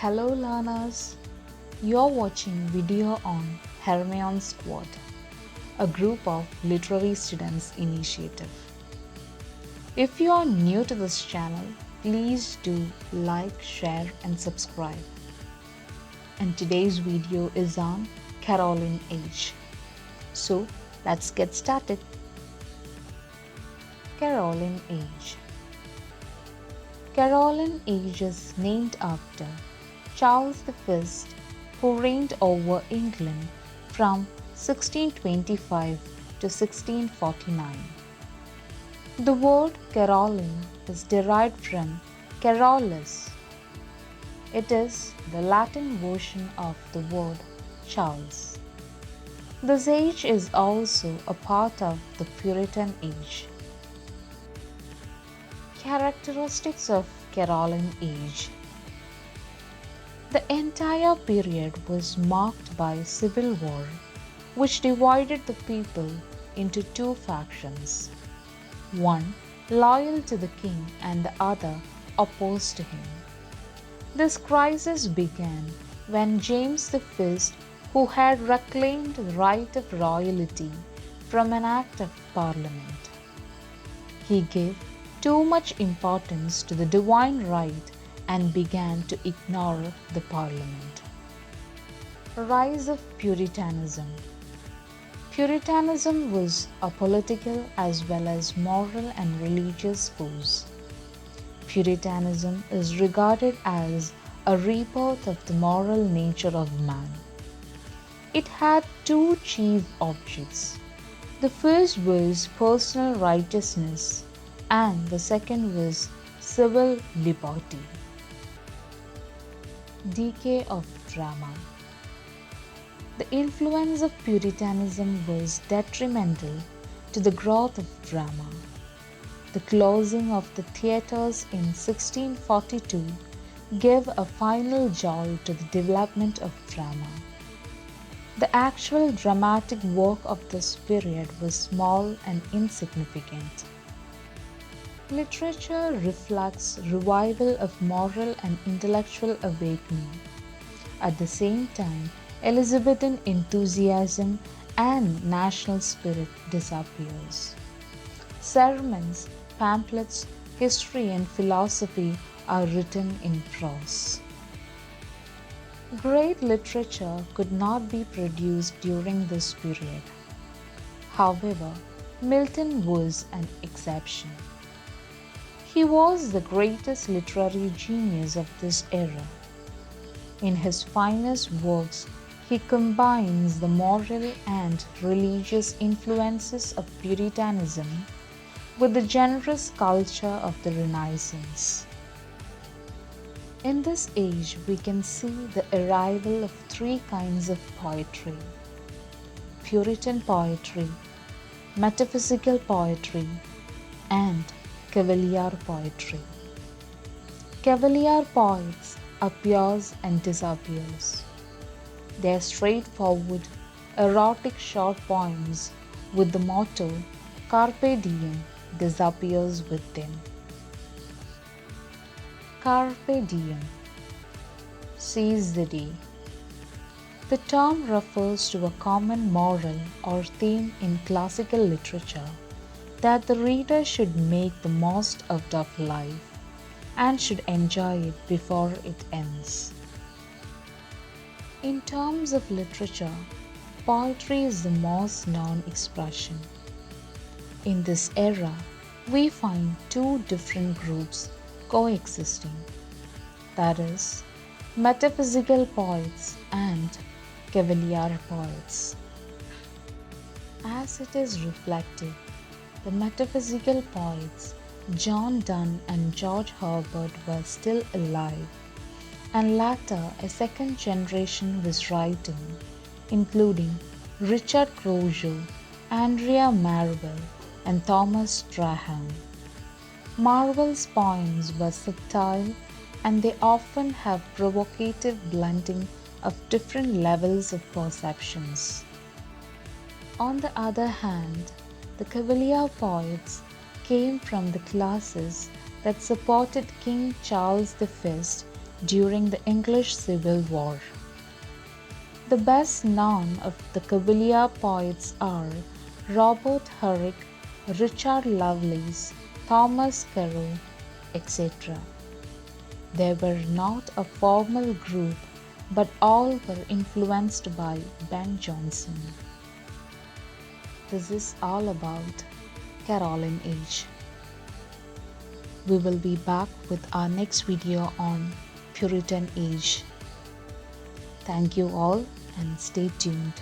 Hello learners, you're watching video on Hermione Squad, a group of literary students initiative. If you are new to this channel, please do like, share and subscribe. And today's video is on Caroline Age. So let's get started. Caroline Age. Caroline Age is named after Charles I, who reigned over England from 1625 to 1649. The word Caroline is derived from Carolus. It is the Latin version of the word Charles. This age is also a part of the Puritan age. Characteristics of Caroline Age. The entire period was marked by civil war, which divided the people into two factions, one loyal to the king and the other opposed to him. This crisis began when James I, who had reclaimed the right of royalty from an act of parliament, he gave too much importance to the divine right and began to ignore the parliament. Rise of Puritanism. Puritanism was a political as well as moral and religious force. Puritanism is regarded as a rebirth of the moral nature of man. It had two chief objects. The first was personal righteousness and the second was civil liberty. Decay of drama. The influence of Puritanism was detrimental to the growth of drama. The closing of the theatres in 1642 gave a final jolt to the development of drama. The actual dramatic work of this period was small and insignificant. Literature reflects revival of moral and intellectual awakening. At the same time, Elizabethan enthusiasm and national spirit disappears. Sermons, pamphlets, history and philosophy are written in prose. Great literature could not be produced during this period. However, Milton was an exception. He was the greatest literary genius of this era. In his finest works, he combines the moral and religious influences of Puritanism with the generous culture of the Renaissance. In this age, we can see the arrival of three kinds of poetry: Puritan poetry, metaphysical poetry, and Cavalier poetry. Cavalier poets appears and disappears. Their straightforward, erotic short poems with the motto Carpe Diem disappears with them. Carpe Diem, seize the day. The term refers to a common moral or theme in classical literature that the reader should make the most out of life and should enjoy it before it ends. In terms of literature, poetry is the most known expression. In this era, we find two different groups coexisting, that is, metaphysical poets and Cavalier poets. As it is reflected, the metaphysical poets John Donne and George Herbert were still alive, and later a second generation was writing, including Richard Croshaw, Andrea Marvell, and Thomas Strahan. Marvell's poems were subtle and they often have provocative blending of different levels of perceptions. On the other hand, the Cavalier poets came from the classes that supported King Charles I during the English Civil War. The best known of the Cavalier poets are Robert Herrick, Richard Lovelace, Thomas Carroll, etc. They were not a formal group, but all were influenced by Ben Jonson. This is all about Caroline Age. We will be back with our next video on Puritan Age. Thank you all and stay tuned.